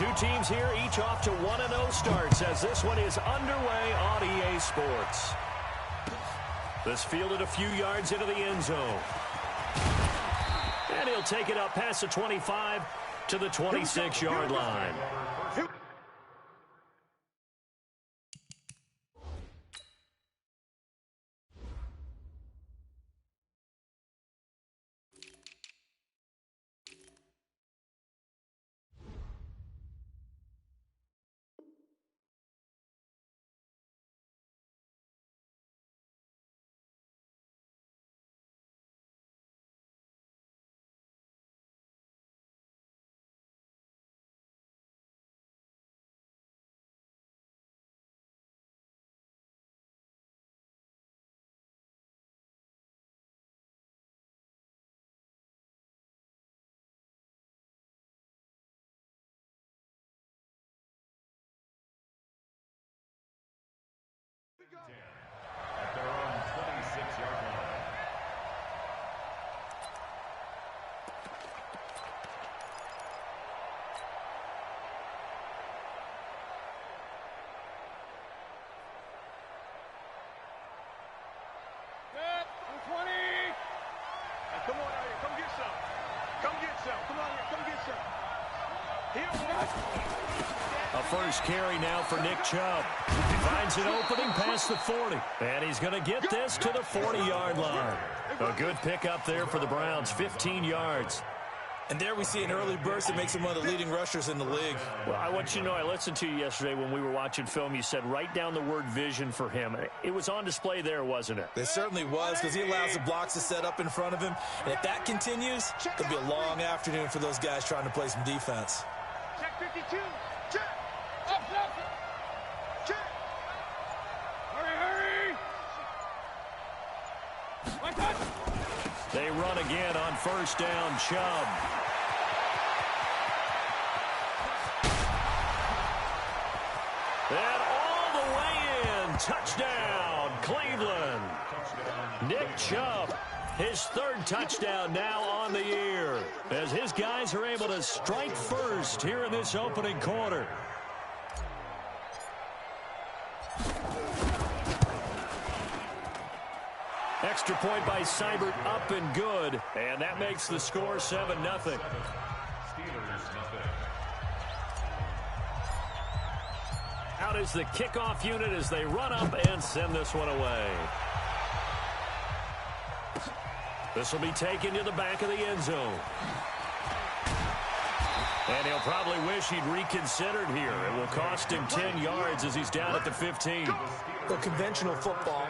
Two teams here, each off to 1-0 starts as this one is underway on EA Sports. This fielded a few yards into the end zone. And he'll take it up past the 25 to the 26-yard line. At their own 26-yard line. Good. 20. Hey, come on out here. Come get some. Come get some. Come on here. Come get some. Here. A first carry now for Nick Chubb. He finds an opening past the 40. And he's going to get this to the 40-yard line. A good pickup there for the Browns, 15 yards. And there we see an early burst that makes him one of the leading rushers in the league. Well, I want you to know, I listened to you yesterday when we were watching film. You said write down the word vision for him. It was on display there, wasn't it? It certainly was, because he allows the blocks to set up in front of him. And if that continues, it'll be a long afternoon for those guys trying to play some defense. Check 52. Check. Up, left. Check. Hurry, hurry. One touch. They run again on first down. Chubb. And all the way in. Touchdown, Cleveland. Nick Chubb, his third touchdown now on the year, as his guys are able to strike first here in this opening quarter. Extra point by Seibert, up and good. And that makes the score 7-0. Steelers, nothing. Out is the kickoff unit as they run up and send this one away. This will be taken to the back of the end zone. And he'll probably wish he'd reconsidered here. It will cost him 10 yards as he's down at the 15. Well, conventional football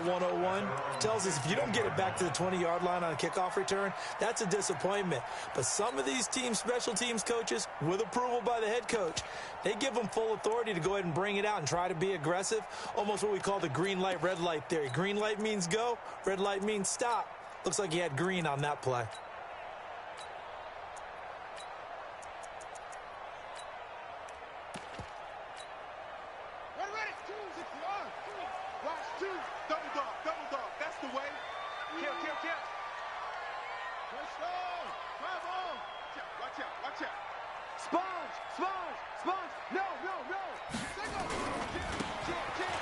101, tells us if you don't get it back to the 20-yard line on a kickoff return, that's a disappointment. But some of these special teams coaches, with approval by the head coach, they give them full authority to go ahead and bring it out and try to be aggressive, almost what we call the green light, red light theory. Green light means go, red light means stop. Looks like he had green on that play.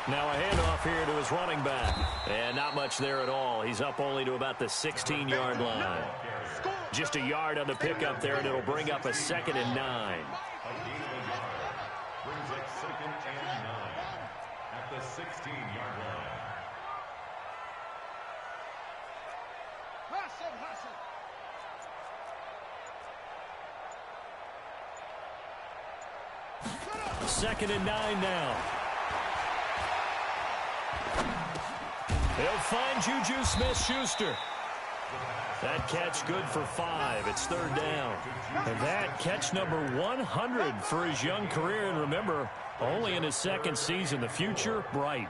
Now a handoff here to his running back. And not much there at all. He's up only to about the 16-yard line. Just a yard on the pickup there, and it'll bring up a 2nd and 9. Brings up 2nd and 9 at the 16-yard line. Second and 9 now. He'll find Juju Smith-Schuster. That catch good for 5. It's 3rd down. And that catch number 100 for his young career. And remember, only in his 2nd season. The future, bright.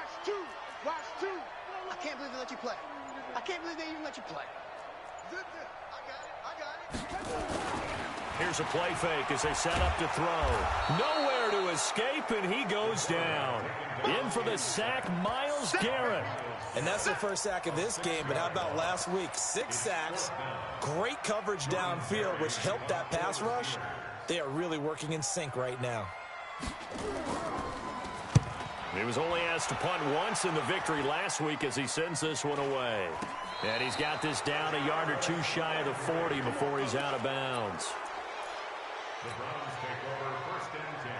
Watch two. Watch two. I can't believe they let you play. I can't believe they even let you play. Zip it. I got it. Here's a play fake as they set up to throw. Nowhere to escape, and he goes down. In for the sack, Myles Garrett. And that's the first sack of this game, but how about last week? 6 sacks, great coverage downfield, which helped that pass rush. They are really working in sync right now. He was only asked to punt once in the victory last week as he sends this one away. And he's got this down a yard or two shy of the 40 before he's out of bounds. The Browns take over 1st and 10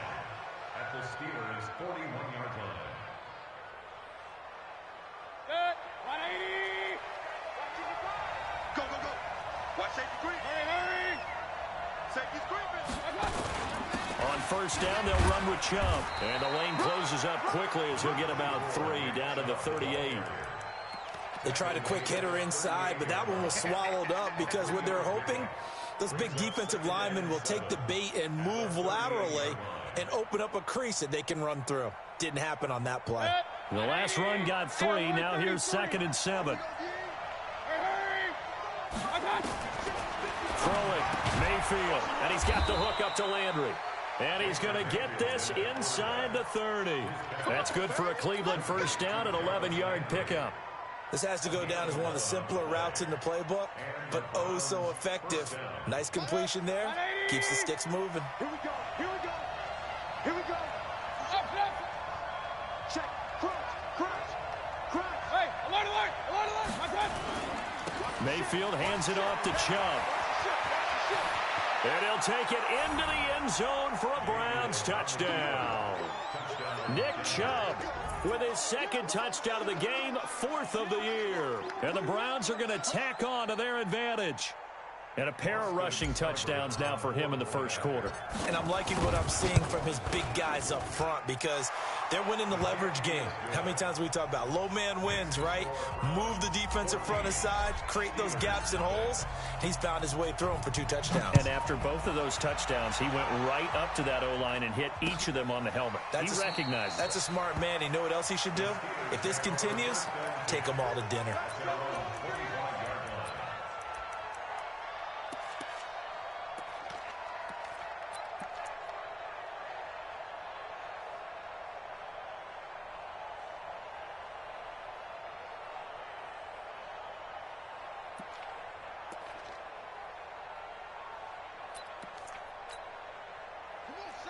at the Steelers' 41-yard line. Good. 180. Go, go, go. Watch safety creep. Hurry, hurry. Safety's creeping. On 1st down, they'll run with Chubb. And the lane closes up quickly as he'll get about 3 down to the 38. They tried a quick hitter inside, but that one was swallowed up because what they're hoping, those big defensive linemen will take the bait and move laterally and open up a crease that they can run through. Didn't happen on that play. The last run got 3. Now here's 2nd and 7. Throwing, Mayfield, and he's got the hook up to Landry. And he's going to get this inside the 30. That's good for a Cleveland 1st down, an 11-yard pickup. This has to go down as one of the simpler routes in the playbook, but oh so effective. Nice completion there. Keeps the sticks moving. Here we go. Here we go. Here we go. Up, up. Check. Crunch. Hey, alert. Mayfield hands it off to Chubb. And he'll take it into the end zone for a Browns touchdown. Nick Chubb with his 2nd touchdown of the game, 4th of the year. And the Browns are going to tack on to their advantage. And a pair of rushing touchdowns now for him in the 1st quarter. And I'm liking what I'm seeing from his big guys up front because they're winning the leverage game. How many times we talk about low man wins, right? Move the defensive front aside, create those gaps and holes. He's found his way through them for 2 touchdowns. And after both of those touchdowns, he went right up to that O-line and hit each of them on the helmet. He recognized it. That's a smart man. You know what else he should do? If this continues, take them all to dinner.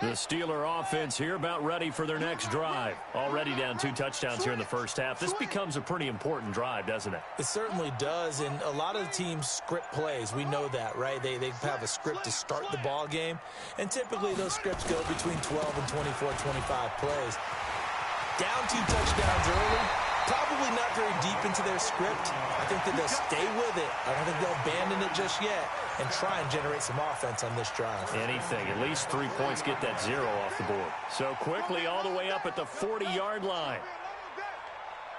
The Steeler offense here about ready for their next drive. Already down 2 touchdowns here in the 1st half. This becomes a pretty important drive, doesn't it? It certainly does, and a lot of the teams script plays. We know that, right? They have a script to start the ball game, and typically those scripts go between 12 and 24, 25 plays. Down 2 touchdowns early, probably not very deep into their script. I think that they'll stay with it. I don't think they'll abandon it just yet and try and generate some offense on this drive. Anything. At least 3 points, get that 0 off the board. So quickly all the way up at the 40-yard line.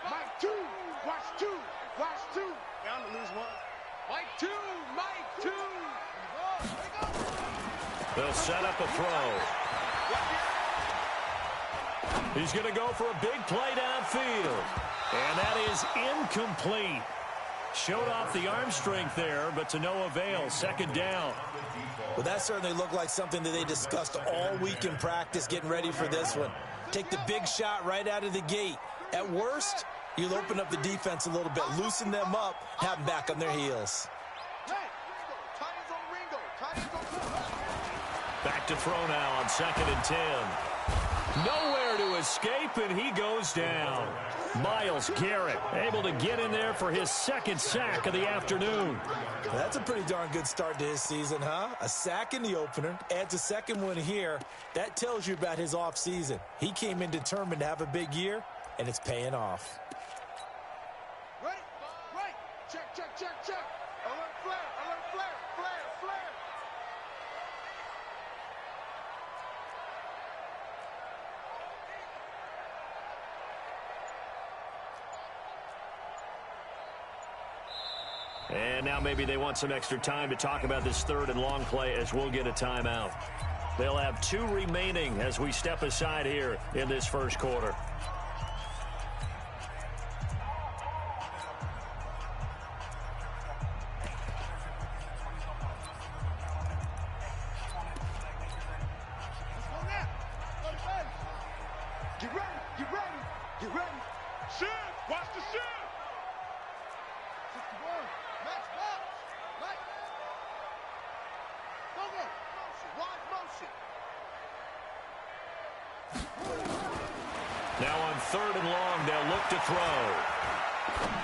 Mike 2. Watch 2. Watch 2. Down to lose 1. Mike 2. Mike 2. They'll set up a throw. He's going to go for a big play downfield. And that is incomplete. Showed off the arm strength there, but to no avail. 2nd down. Well, that certainly looked like something that they discussed all week in practice getting ready for this one. Take the big shot right out of the gate. At worst, you'll open up the defense a little bit, loosen them up, have them back on their heels. Back to throw now on 2nd and 10. Nowhere to escape, and he goes down. Myles Garrett able to get in there for his 2nd sack of the afternoon. Well, that's a pretty darn good start to his season, huh? A sack in the opener, adds a 2nd one here. That tells you about his offseason. He came in determined to have a big year, and it's paying off. Right. Check. Alert flare. And now maybe they want some extra time to talk about this 3rd and long play as we'll get a timeout. They'll have 2 remaining as we step aside here in this 1st quarter. Get ready. Shift. Watch the shift. 61. Max box. Mike. Go there. Motion. Wide motion. Now on 3rd and long, they'll look to throw.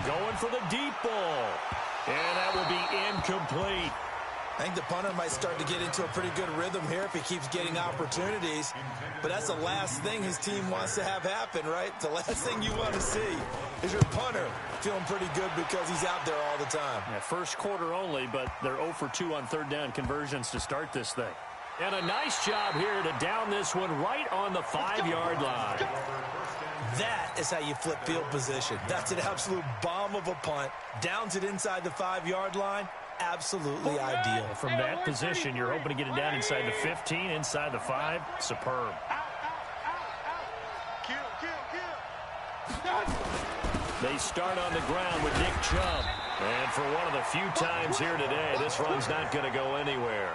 Going for the deep ball. And that will be incomplete. I think the punter might start to get into a pretty good rhythm here if he keeps getting opportunities. But that's the last thing his team wants to have happen, right? The last thing you want to see is your punter feeling pretty good because he's out there all the time. Yeah, first quarter only, but they're 0 for 2 on 3rd down conversions to start this thing. And a nice job here to down this one right on the 5-yard line. That is how you flip field position. That's an absolute bomb of a punt. Downs it inside the 5-yard line. Absolutely ideal. From that position, you're hoping to get it down inside the 15, inside the 5. Superb. They start on the ground with Nick Chubb. And for one of the few times here today, this run's not going to go anywhere.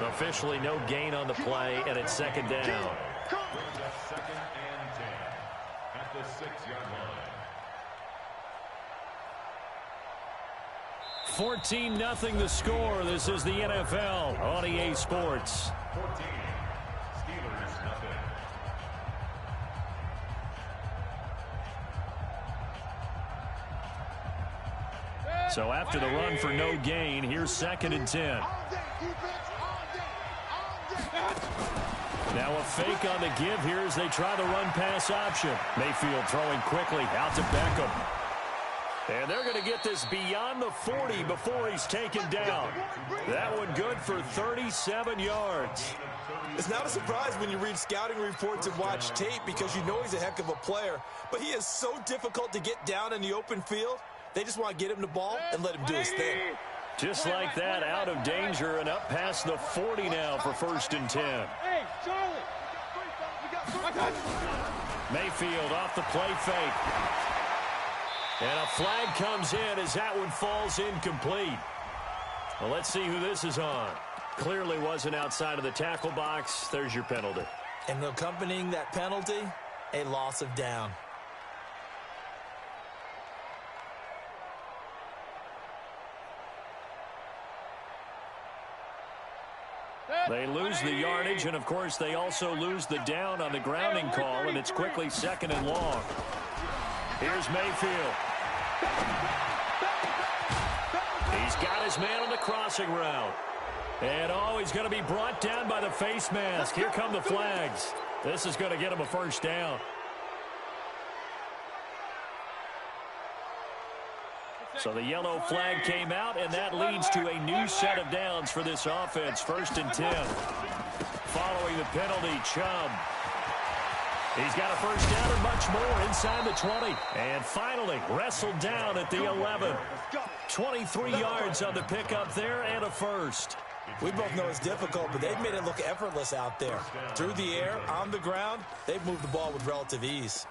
Officially no gain on the play, and it's 2nd down. 2nd and 10 at the 6-yard line. 14-0 the score. This is the NFL on EA Sports. 14. Steelers nothing. So after the run for no gain, here's 2nd and 10. Now a fake on the give here as they try the run-pass option. Mayfield throwing quickly out to Beckham. And they're going to get this beyond the 40 before he's taken down. That one good for 37 yards. It's not a surprise when you read scouting reports and watch tape because you know he's a heck of a player. But he is so difficult to get down in the open field. They just want to get him the ball and let him do his thing. Just like that, out of danger and up past the 40 now for 1st and 10. Hey, Charlie. Mayfield off the play fake. And a flag comes in as that one falls incomplete. Well, let's see who this is on. Clearly wasn't outside of the tackle box. There's your penalty. And accompanying that penalty, a loss of down. They lose the yardage, and, of course, they also lose the down on the grounding call, and it's quickly 2nd and long. Here's Mayfield. He's got his man on the crossing route. And, he's going to be brought down by the face mask. Here come the flags. This is going to get him a 1st down. So the yellow flag came out, and that leads to a new set of downs for this offense. 1st and 10. Following the penalty, Chubb. He's got a 1st down and much more inside the 20. And finally, wrestled down at the 11. 23 yards on the pickup there and a 1st. We both know it's difficult, but they've made it look effortless out there. Through the air, on the ground, they've moved the ball with relative ease.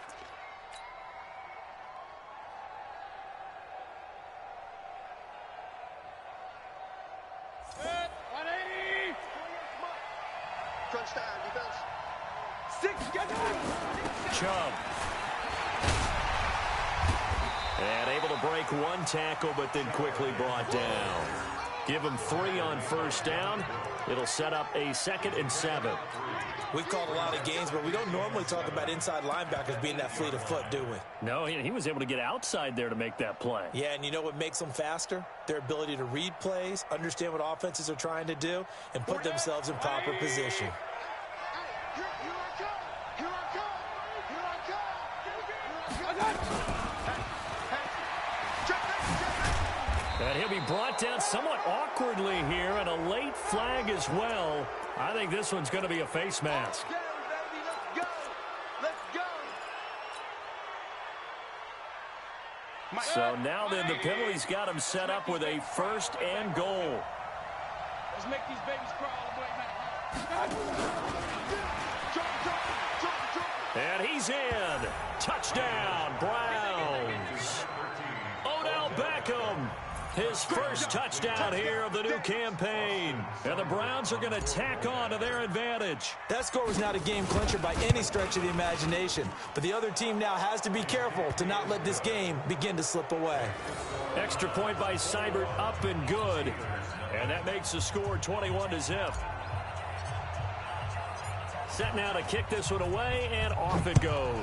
Crunch down, defense. 6, get down. Chubb. And able to break one tackle, but then quickly brought down. Give him 3 on 1st down. It'll set up a 2nd and 7. We've called a lot of games, but we don't normally talk about inside linebackers being that fleet of foot, do we? No, he was able to get outside there to make that play. Yeah, and you know what makes them faster? Their ability to read plays, understand what offenses are trying to do, and put themselves in proper position. And he'll be brought down somewhat awkwardly here, and a late flag as well. I think this one's going to be a face mask. So now then the penalty's got him set up with a 1st and goal. Let's make these babies crawl, boy. And he's in. Touchdown, Browns. Odell Beckham His first touchdown here of the new campaign. And the Browns are going to tack on to their advantage. That score was not a game clincher by any stretch of the imagination. But the other team now has to be careful to not let this game begin to slip away. Extra point by Seibert, up and good. And that makes the score 21-0. Set now to kick this one away, and off it goes.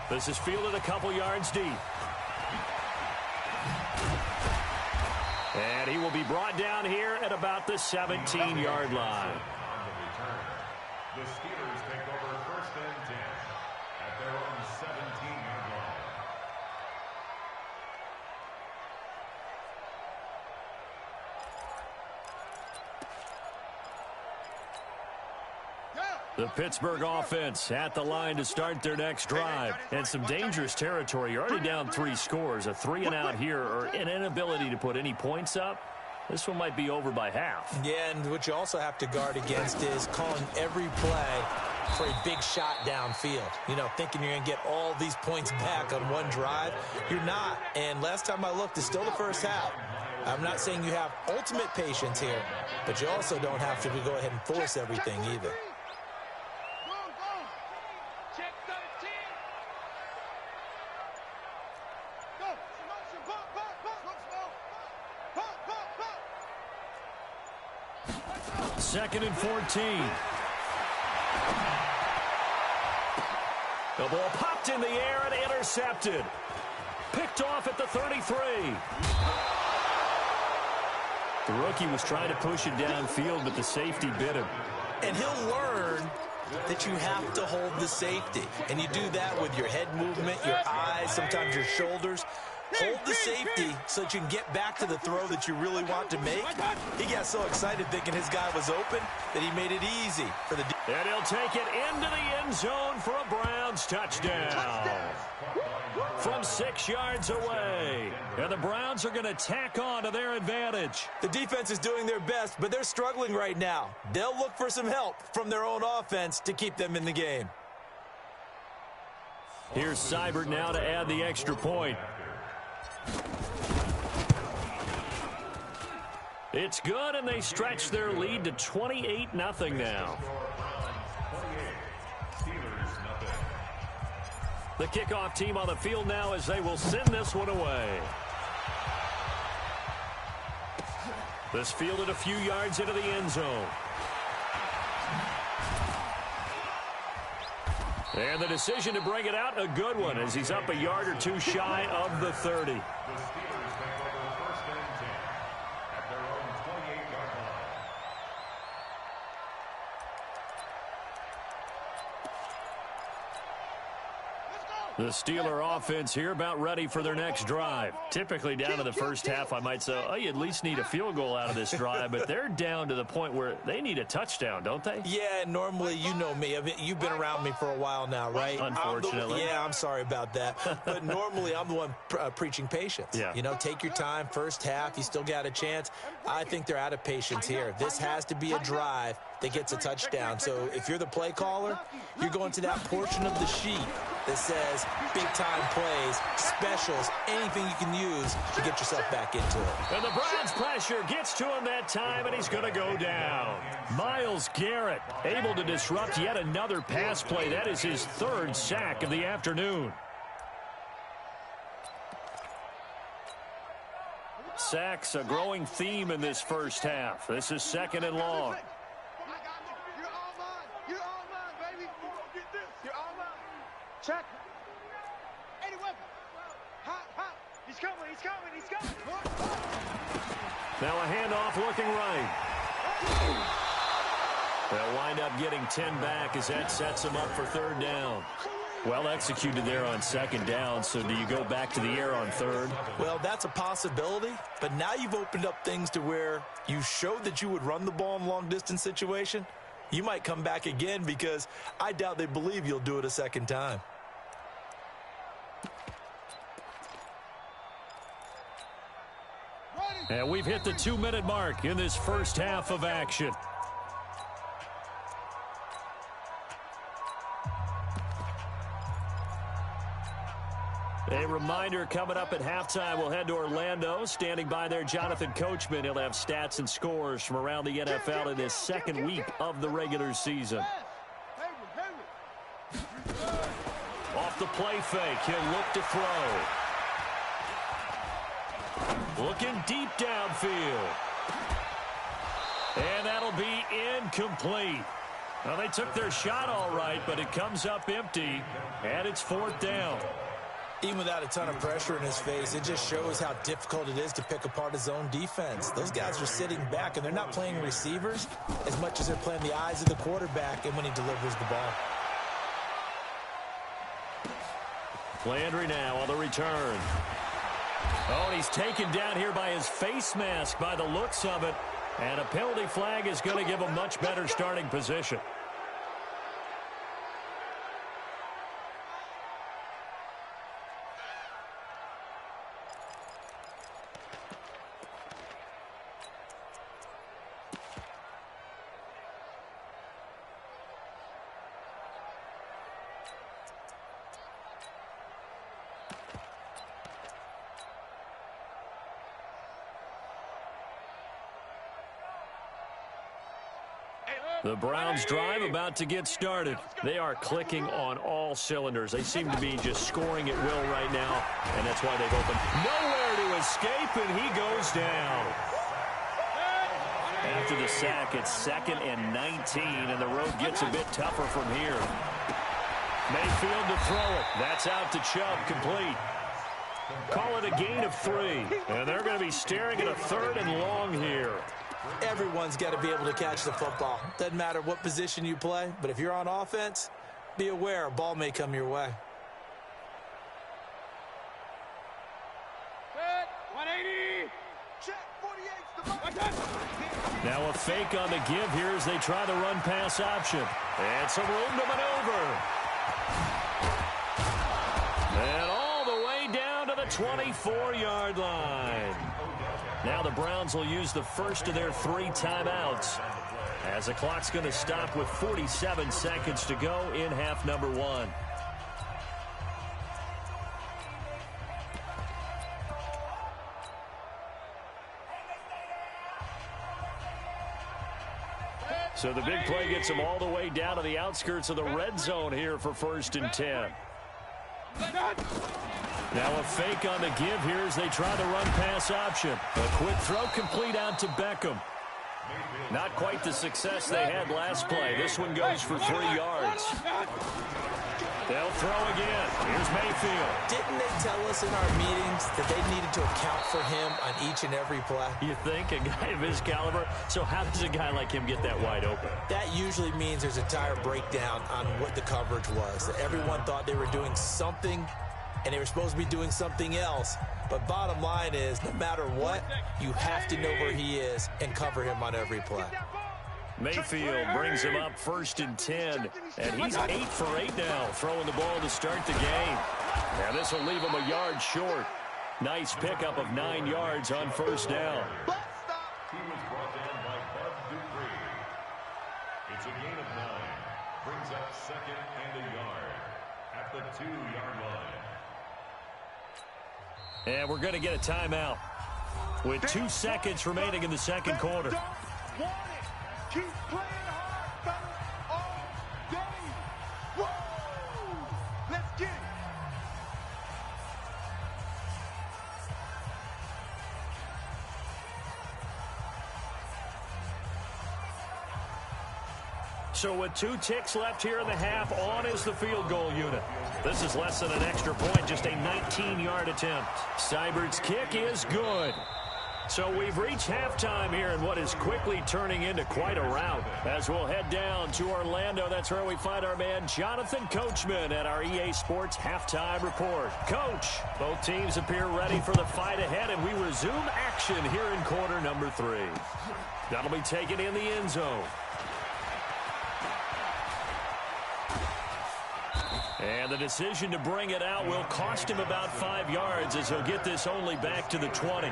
This is fielded a couple yards deep. And he will be brought down here at about the 17-yard line. The Steelers take over 1st and 10 at their own 17-yard line. The Pittsburgh offense at the line to start their next drive. And some dangerous territory. You're already down 3 scores. A 3-and-out here, or an inability to put any points up. This one might be over by half. Yeah, and what you also have to guard against is calling every play for a big shot downfield. You know, thinking you're going to get all these points back on one drive. You're not. And last time I looked, it's still the first half. I'm not saying you have ultimate patience here, but you also don't have to go ahead and force everything either. Second and 14. The ball popped in the air and intercepted. Picked off at the 33. The rookie was trying to push it downfield, but the safety bit him. And he'll learn that you have to hold the safety. And you do that with your head movement, your eyes, sometimes your shoulders. Hold the safety so that you can get back to the throw that you really want to make. He got so excited thinking his guy was open that he made it easy for the... And he'll take it into the end zone for a Browns touchdown. From 6 yards away. And the Browns are going to tack on to their advantage. The defense is doing their best, but they're struggling right now. They'll look for some help from their own offense to keep them in the game. Here's Seibert now to add the extra point. It's good, and they stretch their lead to 28-0 now. The kickoff team on the field now as they will send this one away. This fielded a few yards into the end zone. And the decision to bring it out, a good one, as he's up a yard or two shy of the 30. The Steelers take over 1st and 10 at their own 28-yard line. The Steeler offense here about ready for their next drive. Typically down to the first half, I might say, oh, you at least need a field goal out of this drive, but they're down to the point where they need a touchdown, don't they? Yeah, normally, you know me. I mean, you've been around me for a while now, right? Unfortunately. I'm sorry about that. But normally, I'm the one preaching patience. Yeah. You know, take your time, first half, you still got a chance. I think they're out of patience here. This has to be a drive that gets a touchdown. So if you're the play caller, you're going to that portion of the sheet that says big-time plays, specials, anything you can use to get yourself back into it. And the Browns pressure gets to him that time, and he's going to go down. Myles Garrett able to disrupt yet another pass play. That is his 3rd sack of the afternoon. Sacks, a growing theme in this first half. This is 2nd and long. Check. Any weapon. Hot, hot. He's coming, he's coming, he's coming. Now a handoff looking right. They'll wind up getting 10 back as that sets them up for 3rd down. Well executed there on 2nd down, so do you go back to the air on 3rd? Well, that's a possibility, but now you've opened up things to where you showed that you would run the ball in a long-distance situation. You might come back again because I doubt they believe you'll do it a 2nd time. And we've hit the 2-minute mark in this first half of action. A reminder coming up at halftime, we'll head to Orlando. Standing by there, Jonathan Coachman. He'll have stats and scores from around the NFL in his second week of the regular season. Off the play fake, he'll look to throw. Looking deep downfield. And that'll be incomplete. Well, they took their shot all right, but it comes up empty, and it's 4th down. Even without a ton of pressure in his face, it just shows how difficult it is to pick apart his own defense. Those guys are sitting back, and they're not playing receivers as much as they're playing the eyes of the quarterback and when he delivers the ball. Landry now on the return. Oh, and he's taken down here by his face mask by the looks of it. And a penalty flag is going to give him much better starting position. The Browns drive about to get started. They are clicking on all cylinders. They seem to be just scoring at will right now, and that's why they've opened nowhere to escape, and he goes down. After the sack, it's 2nd and 19, and the road gets a bit tougher from here. Mayfield to throw it. That's out to Chubb, complete. Call it a gain of 3, and they're going to be staring at a 3rd and long here. Everyone's got to be able to catch the football. Doesn't matter what position you play, but if you're on offense, be aware a ball may come your way. 180. Check 48. Now a fake on the give here as they try the run-pass option. And some room to maneuver. And all the way down to the 24-yard line. Now the Browns will use the first of their 3 timeouts as the clock's going to stop with 47 seconds to go in half number 1. So the big play gets them all the way down to the outskirts of the red zone here for 1st and 10. Now a fake on the give here as they try the run-pass option. A quick throw complete out to Beckham. Not quite the success they had last play. This one goes for 3 yards. They'll throw again. Here's Mayfield. Didn't they tell us in our meetings that they needed to account for him on each and every play? You think? A guy of his caliber? So how does a guy like him get that wide open? That usually means there's a entire breakdown on what the coverage was. Everyone thought they were doing something, and they were supposed to be doing something else. But bottom line is, no matter what, you have to know where he is and cover him on every play. Mayfield brings him up 1st and 10, and he's 8 for 8 now, throwing the ball to start the game. Now this will leave him a yard short. Nice pickup of 9 yards on 1st down. He was brought down by Bud Dupree. It's a gain of 9. Brings up 2nd and a yard at the 2-yard line. And we're going to get a timeout with 2 seconds remaining in the second quarter. Keep playing hard, fellas, all day. Woo! Let's get it. So with 2 ticks left here in the half, on is the field goal unit. This is less than an extra point, just a 19-yard attempt. Seibert's kick is good. So we've reached halftime here in what is quickly turning into quite a rout. As we'll head down to Orlando, that's where we find our man Jonathan Coachman at our EA Sports Halftime Report. Coach, both teams appear ready for the fight ahead, and we resume action here in quarter number 3. That'll be taken in the end zone. And the decision to bring it out will cost him about 5 yards as he'll get this only back to the 20.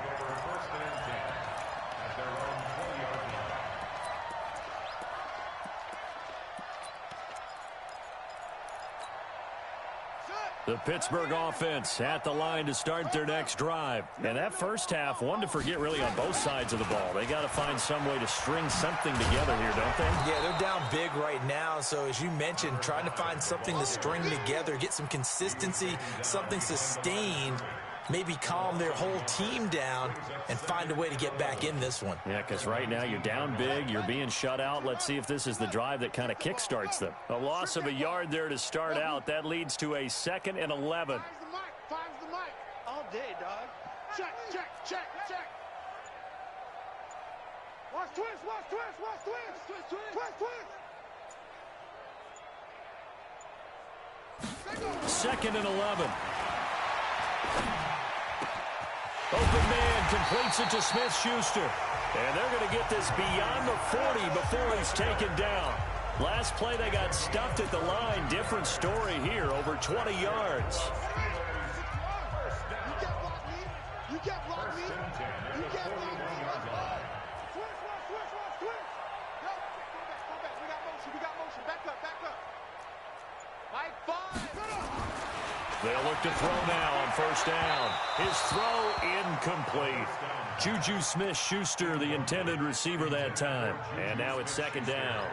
The Pittsburgh offense at the line to start their next drive. And that first half, one to forget really on both sides of the ball. They got to find some way to string something together here, don't they? Yeah, they're down big right now. So as you mentioned, trying to find something to string together, get some consistency, something sustained, maybe calm their whole team down and find a way to get back in this one. Yeah, because right now you're down big, you're being shut out. Let's see if this is the drive that kind of kickstarts them. A loss of a yard there to start out. That leads to a 2nd and 11. Finds the mic. All day, dog. Check. Watch twist. Second and 11. Open man completes it to Smith-Schuster. And they're going to get this beyond the 40 before he's taken down. Last play they got stuffed at the line. Different story here, over 20 yards. You can't block me. Twist. Yo, go back. We got motion. Back up. Mike 5. They'll look to throw now on first down. His throw incomplete. Juju Smith-Schuster, the intended receiver that time. And now it's 2nd down.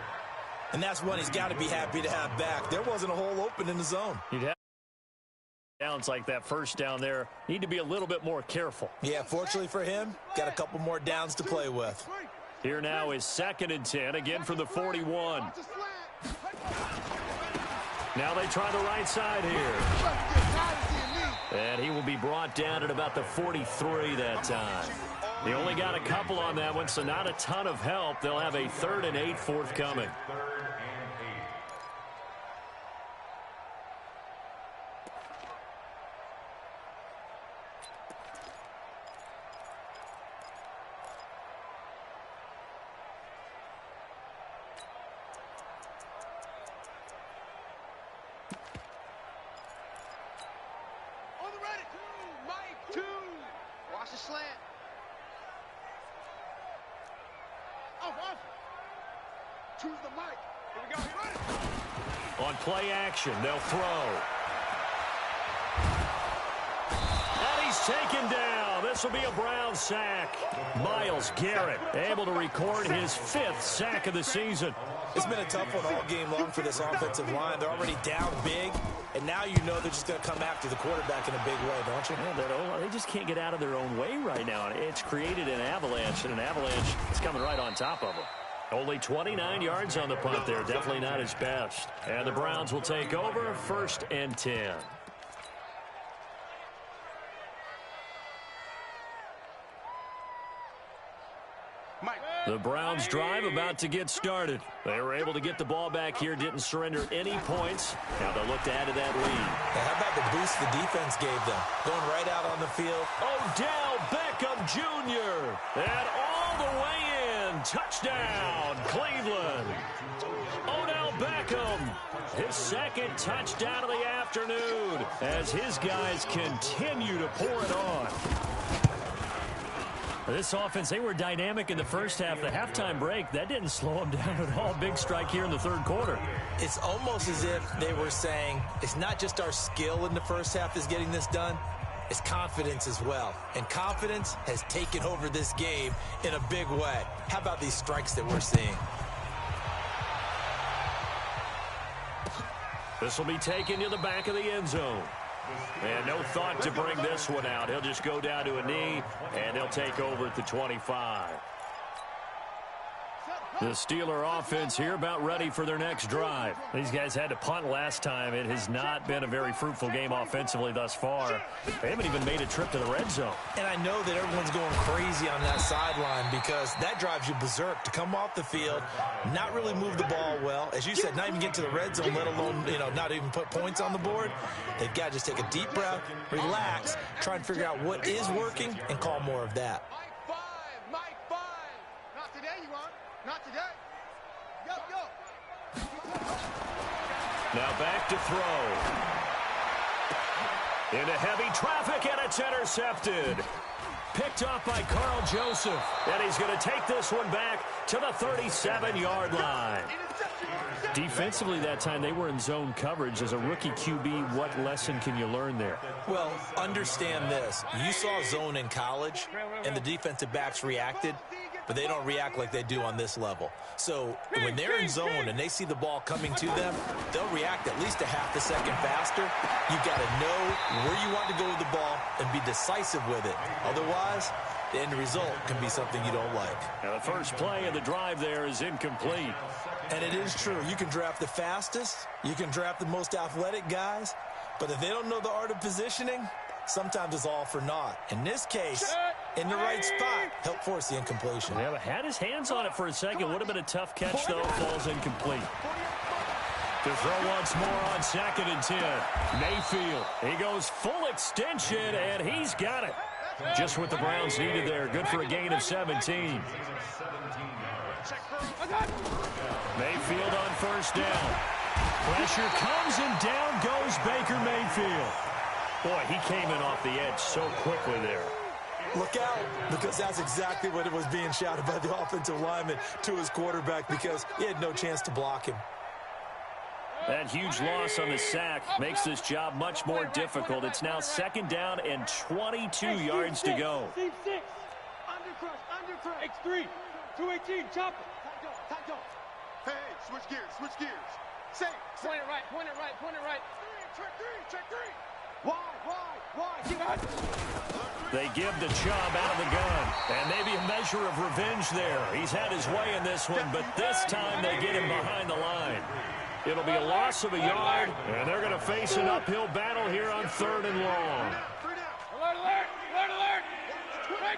And that's one he's got to be happy to have back. There wasn't a hole open in the zone. He'd have downs like that first down there. Need to be a little bit more careful. Yeah, fortunately for him, got a couple more downs to play with. Here now is 2nd and 10, again from the 41. Now they try the right side here. And he will be brought down at about the 43 that time. They only got a couple on that one, so not a ton of help. They'll have a 3rd and 8 forthcoming. Watch the slant. Choose the mic. Here we go. On play action, they'll throw. And he's taken down. This will be a Brown sack. Myles Garrett able to record his 5th sack of the season. It's been a tough one all game long for this offensive line. They're already down big, and now you know they're just going to come after the quarterback in a big way, don't you? Yeah, they just can't get out of their own way right now. It's created an avalanche, and an avalanche is coming right on top of them. Only 29 yards on the punt there. Definitely not his best. And the Browns will take over 1st and 10. The Browns drive about to get started. They were able to get the ball back here, didn't surrender any points. Now they'll look to add to that lead. How about the boost the defense gave them? Going right out on the field. Odell Beckham Jr. And all the way in. Touchdown, Cleveland. Odell Beckham, his 2nd touchdown of the afternoon as his guys continue to pour it on. This offense, they were dynamic in the first half. The halftime break, that didn't slow them down at all. Big strike here in the 3rd quarter. It's almost as if they were saying, it's not just our skill in the first half that's getting this done, it's confidence as well. And confidence has taken over this game in a big way. How about these strikes that we're seeing? This will be taken to the back of the end zone. And no thought to bring this one out. He'll just go down to a knee, and they'll take over at the 25. The Steeler offense here about ready for their next drive. These guys had to punt last time. It has not been a very fruitful game offensively thus far. They haven't even made a trip to the red zone. And I know that everyone's going crazy on that sideline because that drives you berserk to come off the field, not really move the ball well. As you said, not even get to the red zone, let alone, not even put points on the board. They've got to just take a deep breath, relax, try and figure out what is working and call more of that. Mike 5. Not today, you aren't. Not today. Yo. Now back to throw. Into heavy traffic, and it's intercepted. picked off by Carl Joseph. And he's going to take this one back to the 37-yard line. Defensively that time, they were in zone coverage. As a rookie QB, what lesson can you learn there? Well, understand this. You saw zone in college, and the defensive backs reacted, but they don't react like they do on this level. So when they're in zone and they see the ball coming to them, they'll react at least a half a second faster. You've got to know where you want to go with the ball and be decisive with it. Otherwise, the end result can be something you don't like. Now the first play of the drive there is incomplete. And it is true. You can draft the fastest. You can draft the most athletic guys. But if they don't know the art of positioning, sometimes it's all for naught. In this case, in the right spot, help force the incompletion. Yeah, but had his hands on it for a second. Would have been a tough catch, though. Falls incomplete. To throw once more on 2nd and 10. Mayfield. He goes full extension, and he's got it. Just what the Browns needed there. Good for a gain of 17. Mayfield on first down. Pressure comes, and down goes Baker Mayfield. Boy, he came in off the edge so quickly there. Look out, because that's exactly what it was being shouted by the offensive lineman to his quarterback, because he had no chance to block him. That huge loss on the sack makes this job much more difficult. It's now 2nd down and 22 yards to go. Team 6. Undercrush. X3. 218. Chop it. Hey, switch gears. Say. Point it right. Check three. Why? Get out. They give the Chubb out of the gun. And maybe a measure of revenge there. He's had his way in this one, but this time they get him behind the line. It'll be a loss of a yard, and they're going to face an uphill battle here on 3rd and long. Alert! Regular. Run.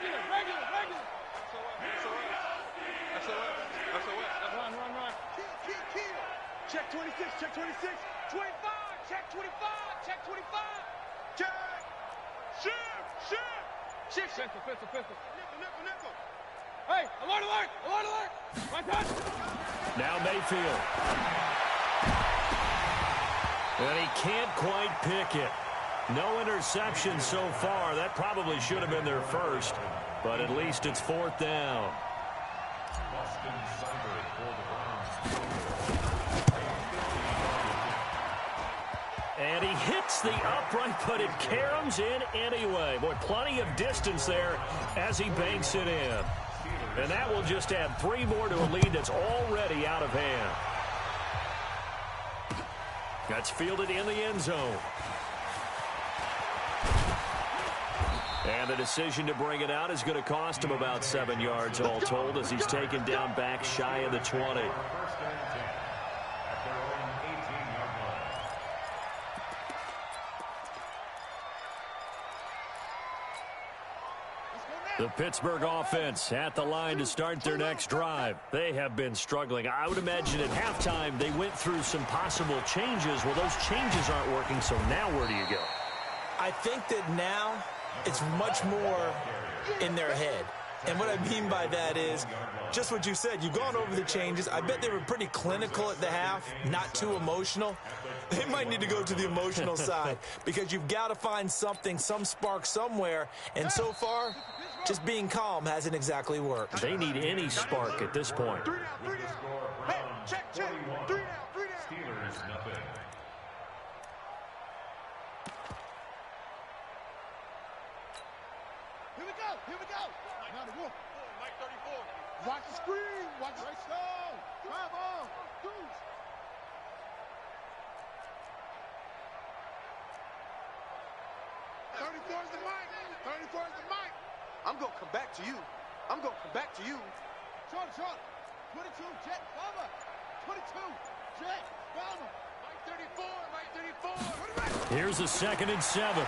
Check 26. 25. Check 25. Check. Shift. Pistol. Nickel. Hey, alert! Right touch. Now Mayfield. And he can't quite pick it. No interception so far. That probably should have been their first, but at least it's 4th down. And he hits the upright, but it caroms in anyway. Boy, plenty of distance there as he banks it in. And that will just add 3 more to a lead that's already out of hand. That's fielded in the end zone. And the decision to bring it out is going to cost him about 7 yards all told, as he's taken down back shy of the 20. The Pittsburgh offense at the line to start their next drive. They have been struggling. I would imagine at halftime they went through some possible changes. Well, those changes aren't working, so now where do you go? I think that now it's much more in their head. And what I mean by that is just what you said. You've gone over the changes. I bet they were pretty clinical at the half, not too emotional. They might need to go to the emotional side, because you've got to find something, some spark somewhere. And so far, just being calm hasn't exactly worked. They need any spark at this point. 3 down. Hey, check. 3 down. Steelers nothing. Here we go. Now the wolf. Mike 34. Watch the screen. Watch the stone. Drive on. Deuce. I'm going to come back to you. Short. 22, jet, cover. 22, jet, cover. Mike 34. Here's a 2nd and 7.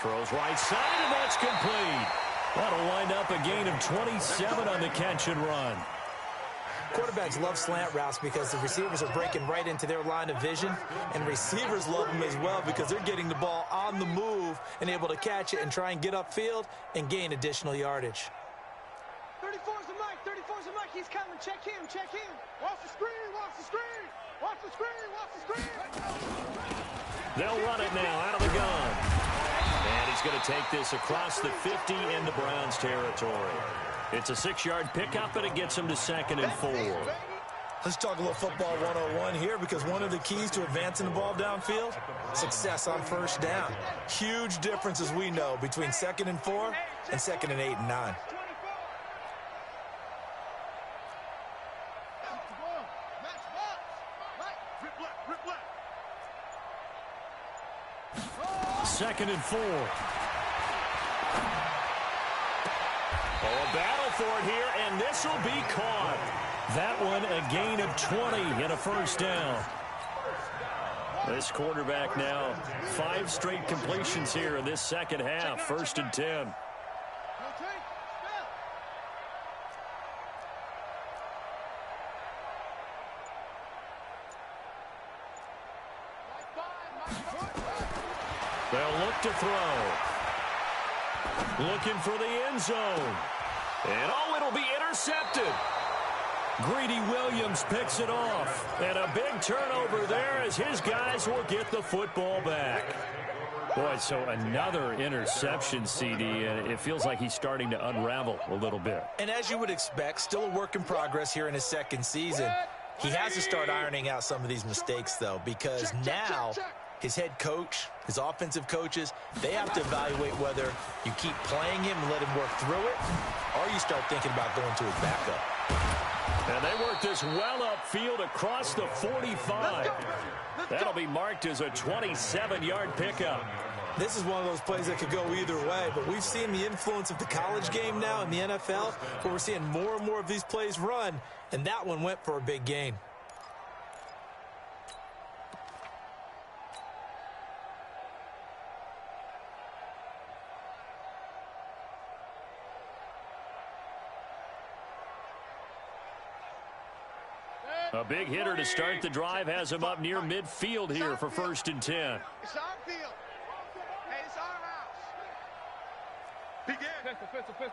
Throws right side, and that's complete. That'll wind up a gain of 27 on the catch and run. Quarterbacks love slant routes because the receivers are breaking right into their line of vision, and receivers love them as well because they're getting the ball on the move and able to catch it and try and get upfield and gain additional yardage. 34's the Mike. He's coming. Check him. Watch the screen. Watch the screen. They'll run it now out of the gun. And he's going to take this across the 50 into Browns territory. It's a 6-yard pickup, and it gets him to 2nd and 4. Let's talk a little football 101 here, because one of the keys to advancing the ball downfield, success on first down. Huge difference, as we know, between 2nd and 4 and 2nd and 8 and 9. Second and 4. Oh, a battle for it here, and this will be caught. That one a gain of 20 and a first down. This quarterback now 5 straight completions here in this second half. 1st and 10. They'll look to throw. Looking for the end zone. And oh, it'll be intercepted. Greedy Williams picks it off. And a big turnover there as his guys will get the football back. Boy, so another interception, CD, and it feels like he's starting to unravel a little bit. And as you would expect, still a work in progress here in his 2nd season. He has to start ironing out some of these mistakes, though, because now his head coach, his offensive coaches, they have to evaluate whether you keep playing him and let him work through it, or you start thinking about going to his backup. And they work this well upfield across the 45. That'll be marked as a 27-yard pickup. This is one of those plays that could go either way, but we've seen the influence of the college game now in the NFL, where we're seeing more and more of these plays run, and that one went for a big gain. A big hitter to start the drive has him up near midfield here for 1st and 10. It's our field. Hey, it's our house. Begin. Pistol.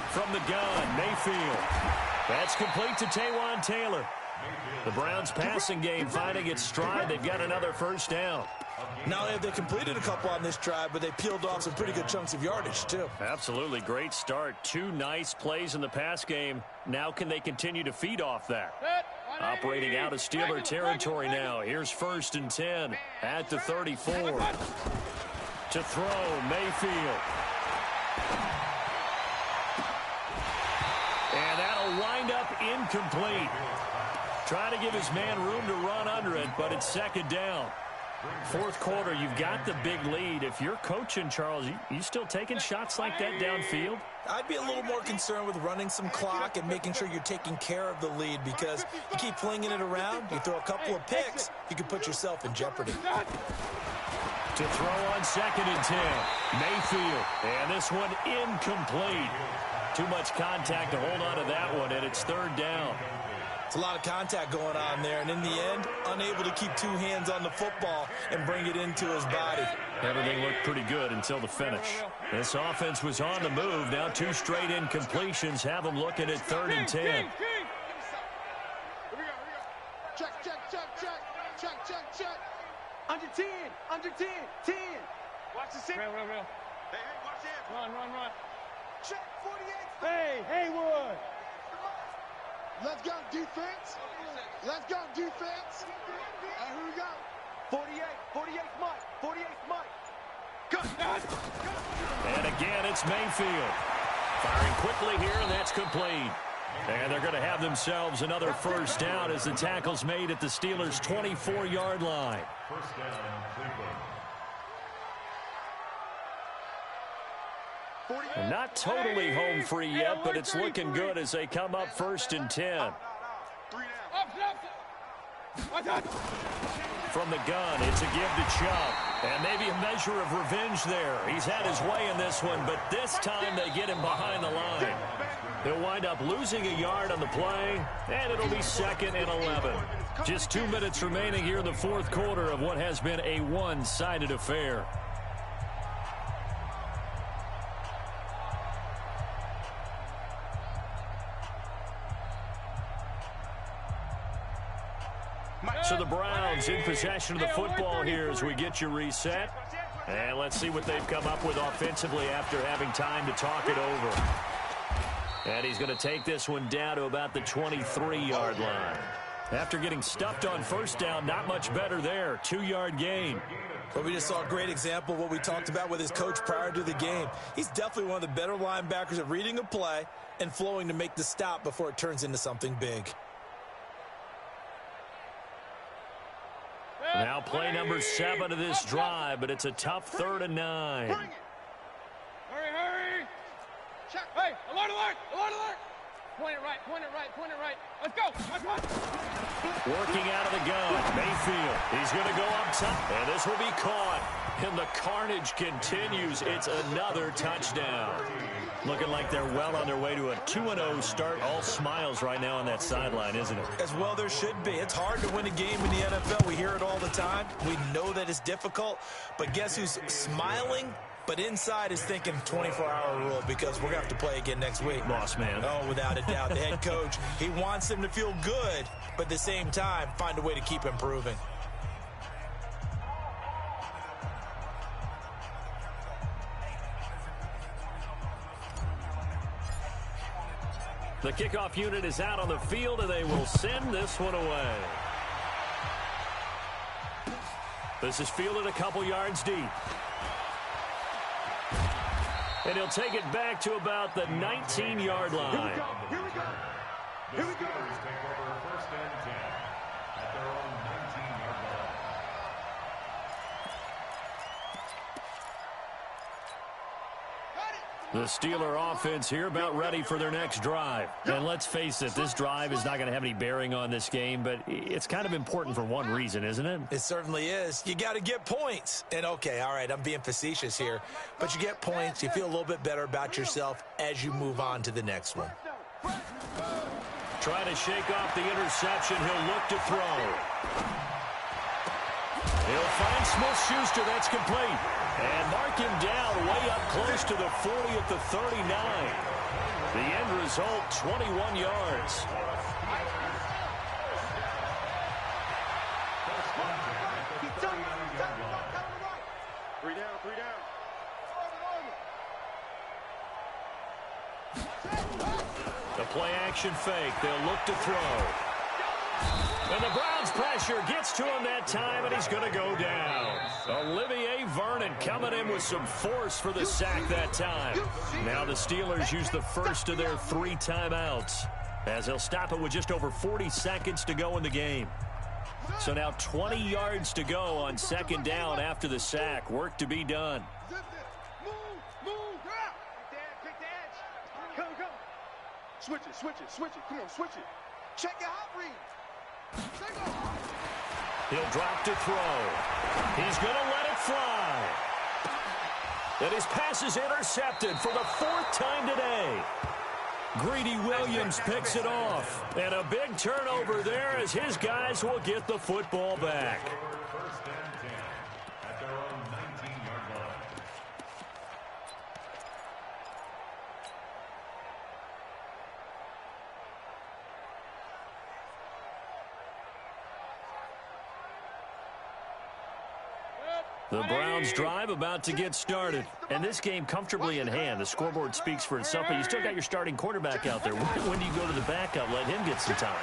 From the gun, Mayfield. That's complete to Taywan Taylor. The Browns passing game finding its stride. They've got another first down. Not only have they completed a couple on this drive, but they peeled off some pretty good chunks of yardage, too. Absolutely great start. 2 nice plays in the pass game. Now can they continue to feed off that? Operating out of Steeler territory now. Here's 1st and 10 at the 34. To throw, Mayfield. And that'll wind up incomplete. Trying to give his man room to run under it, but it's 2nd down. 4th quarter, you've got the big lead. If you're coaching, Charles, you still taking shots like that downfield? I'd be a little more concerned with running some clock and making sure you're taking care of the lead, because you keep flinging it around, you throw a couple of picks, you can put yourself in jeopardy. To throw on 2nd and 10, Mayfield. And this one incomplete. Too much contact to hold on to that one, and it's 3rd down. It's a lot of contact going on there, and in the end, unable to keep 2 hands on the football and bring it into his body. Everything looked pretty good until the finish. This offense was on the move. Now 2 straight incompletions have them looking at 3rd and 10. Here we go. Check. Under 10. 10. Watch the center. Real. Hey, watch it. Run. Check, 48. Hey, Haywood. Let's go, defense. Here we go. 48 Mike. Good. And again, it's Mayfield. Firing quickly here, and that's complete. And they're going to have themselves another first down as the tackle's made at the Steelers' 24-yard line. First down, Cleveland. And not totally home free yet, but it's looking good as they come up 1st and 10. From the gun, it's a give to Chubb. And maybe a measure of revenge there. He's had his way in this one, but this time they get him behind the line. They'll wind up losing a yard on the play, and it'll be 2nd and 11. Just 2 minutes remaining here in the 4th quarter of what has been a one-sided affair. So the Browns in possession of the football here as we get you reset. And let's see what they've come up with offensively after having time to talk it over. And he's going to take this one down to about the 23-yard line. After getting stuffed on first down, not much better there. 2-yard gain. But we just saw a great example of what we talked about with his coach prior to the game. He's definitely one of the better linebackers at reading a play and flowing to make the stop before it turns into something big. Now play number 7 of this drive, but it's a tough 3rd and 9. Hurry, hurry. Check. Hey, alert, alert, alert, alert. Point it right, point it right, point it right. Let's go. Let's go. Working out of the gun, Mayfield. He's going to go up top, and this will be caught. And the carnage continues. It's another touchdown. Looking like they're well on their way to a 2-0 start. All smiles right now on that sideline, isn't it? As well there should be. It's hard to win a game in the NFL. We hear it all the time. We know that it's difficult. But guess who's smiling? But inside is thinking 24-hour rule because we're going to have to play again next week. Boss man. Oh, without a doubt. The head coach, he wants them to feel good, but at the same time, find a way to keep improving. The kickoff unit is out on the field, and they will send this one away. This is fielded a couple yards deep. And he'll take it back to about the 19-yard line. Here we go. The Steelers take over 1st and 10 at their own 19-yard line. The Steeler offense here about ready for their next drive. And let's face it, this drive is not going to have any bearing on this game, but it's kind of important for one reason, isn't it? It certainly is. You got to get points. And, okay, all right, I'm being facetious here. But you get points. You feel a little bit better about yourself as you move on to the next one. Trying to shake off the interception. He'll look to throw. He'll find Smith-Schuster. That's complete. And mark him down way up close to the 40 at the 39. The end result, 21 yards. Three down, three down. The play action fake. They'll look to throw. And the Browns pressure gets to him that time, and he's going to go down. Olivier Vernon coming in with some force for the sack that time. Now the Steelers use the first of their 3 timeouts, as they'll stop it with just over 40 seconds to go in the game. So now 20 yards to go on 2nd down after the sack. Work to be done. Move. Pick the edge. Come. Switch it. Come on, switch it. Check your hot read. He'll drop to throw. He's going to let it fly. And his pass is intercepted for the 4th time today. Greedy Williams picks it off. And a big turnover there as his guys will get the football back. 1st and 10 at their own 19-yard line. The Browns drive about to get started. And this game comfortably in hand. The scoreboard speaks for itself, but you still got your starting quarterback out there. When do you go to the backup, let him get some time?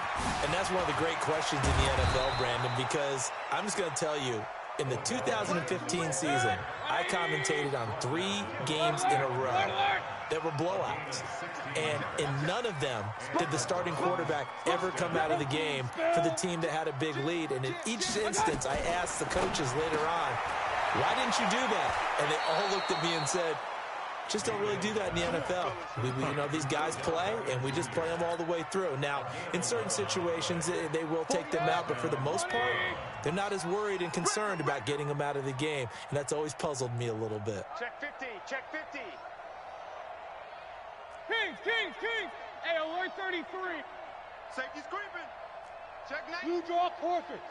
And that's one of the great questions in the NFL, Brandon, because I'm just going to tell you, in the 2015 season, I commentated on 3 games in a row that were blowouts. And in none of them did the starting quarterback ever come out of the game for the team that had a big lead. And in each instance, I asked the coaches later on, why didn't you do that? And they all looked at me and said, just don't really do that in the NFL. You know, these guys play, and we just play them all the way through. Now, in certain situations, they will take them out, but for the most part, they're not as worried and concerned about getting them out of the game, and that's always puzzled me a little bit. Check 50. Kings. Hey, alert 33. Safety's creeping. Check 9. You draw portraits.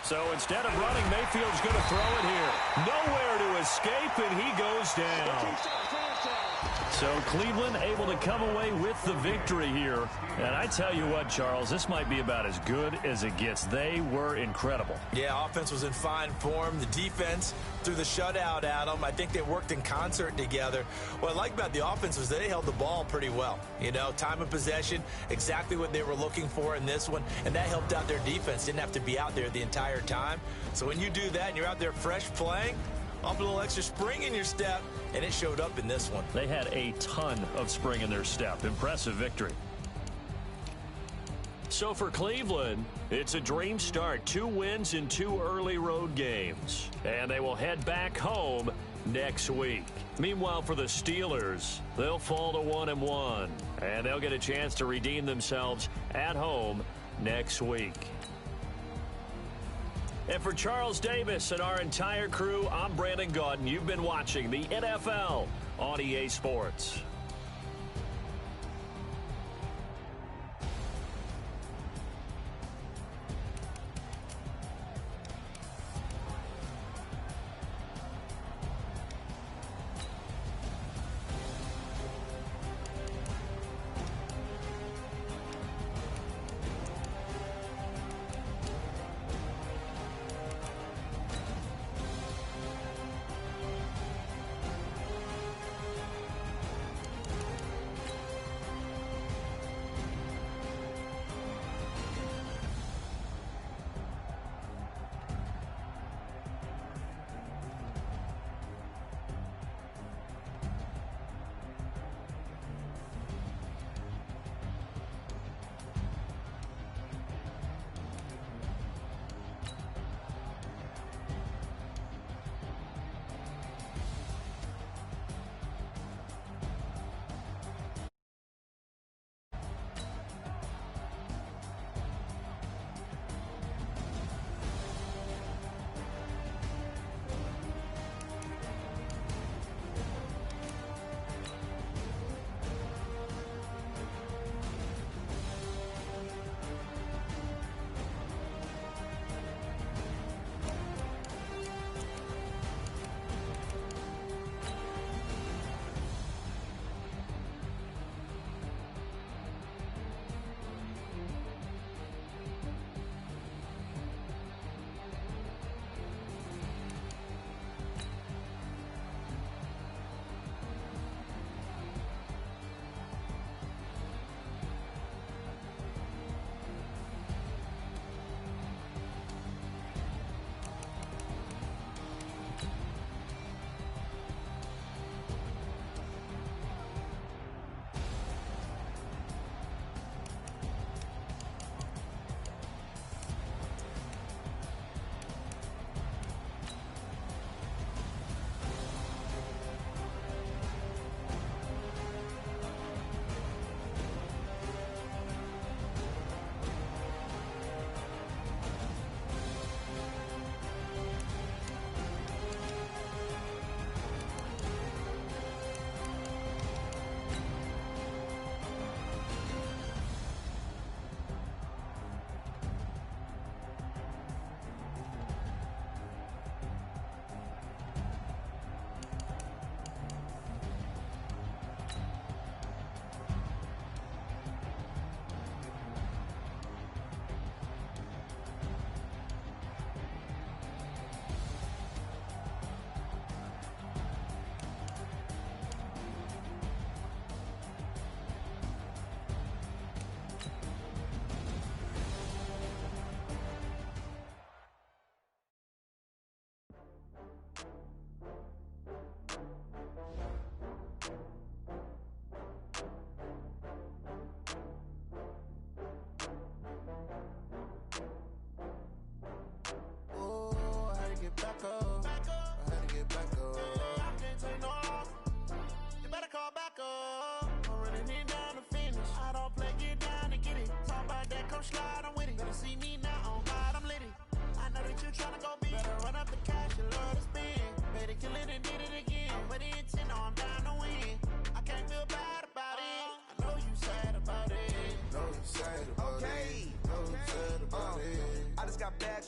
So instead of running, Mayfield's going to throw it here. Nowhere to escape, and he goes down. So Cleveland able to come away with the victory here. And I tell you what, Charles, this might be about as good as it gets. They were incredible. Yeah, offense was in fine form. The defense threw the shutout at them. I think they worked in concert together. What I like about the offense was they held the ball pretty well. You know, time of possession, exactly what they were looking for in this one, and that helped out their defense. Didn't have to be out there the entire time. So when you do that and you're out there fresh playing, off a little extra spring in your step, and it showed up in this one. They had a ton of spring in their step. Impressive victory. So for Cleveland, it's a dream start. 2 wins in 2 early road games. And they will head back home next week. Meanwhile, for the Steelers, they'll fall to 1-1. And they'll get a chance to redeem themselves at home next week. And for Charles Davis and our entire crew, I'm Brandon Gaudin. You've been watching the NFL on EA Sports.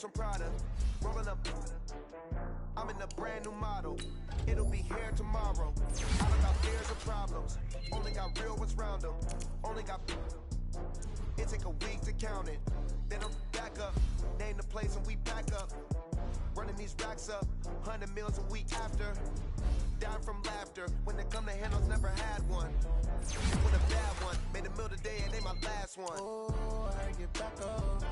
From Prada, rolling up. I'm in a brand new model. It'll be here tomorrow. I don't got fears or problems. Only got real ones round them. Only got... It take a week to count it. Then I'm back up. Name the place and we pack up. Running these racks up. 100 meals a week after. Dying from laughter. When it come to handles, never had one. With a bad one. Made a meal today and they my last one. Oh, I get back up.